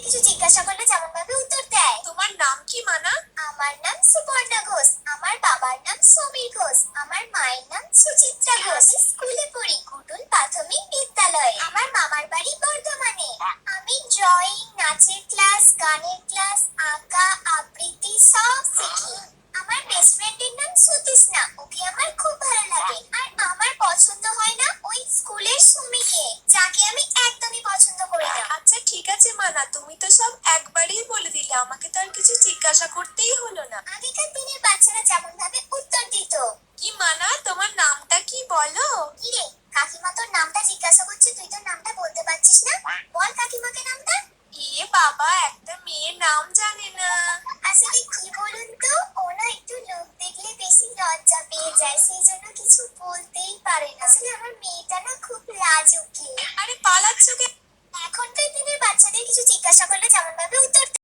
কিছু জিজ্ঞাসা করলে যেমন ভাবে উত্তর দেয়। তোমার নাম কি মানা? আমার নাম সুপর্ণা ঘোষ, আমার বাবার নাম সমীর ঘোষ, আমার মায়ের নাম সুচিত্রা ঘোষ। আমি স্কুলে পড়ি কুটুল প্রাথমিক বিদ্যালয়ে। আমার মামার বাড়ি বর্ধমানে। আমি ড্রয়িং, নাচের ক্লাস, গানের ক্লাস, আঁকা, আবৃত্তি সব শিখি। আমার বেস্ট ফ্রেন্ডের নাম সুতৃষ্ণা, ওকে আমার খুব ভালো লাগে। আর আমার পছন্দ হয় না ওই স্কুলের সুমিকে, যাকে আমি একদমই পছন্দ করি না। আচ্ছা ঠিক আছে মানা, তুমি তো সব একবারই বলে দিলে, আমাকে তো আর কিছু জিজ্ঞাসা করতেই হলো না। আগেকার দিনের বাচ্চারা যেমন ভাবে উত্তর দিত। কি মানা, তোমার নামটা কি বলো? কি রে, কাকিমা তোর নামটা জিজ্ঞাসা করছে, তুই তোর নামটা বলতে পারছিস না? বল কাকিমাকে নামটা। এ বাবা, একটা মেয়ের নাম জানে না। আসলে কি বলুন তো, ও না একটু লোক দেখলে বেশি লজ্জা পেয়ে যায়, সেই জন্য কিছু বলতেই পারে না। আসলে আমার মেয়েটা না খুব লাজুকে। আরে পালাচ্ছ কেন? এখনকার দিনের বাচ্চাদের কিছু জিজ্ঞাসা করলে যেমন ভাবে উত্তর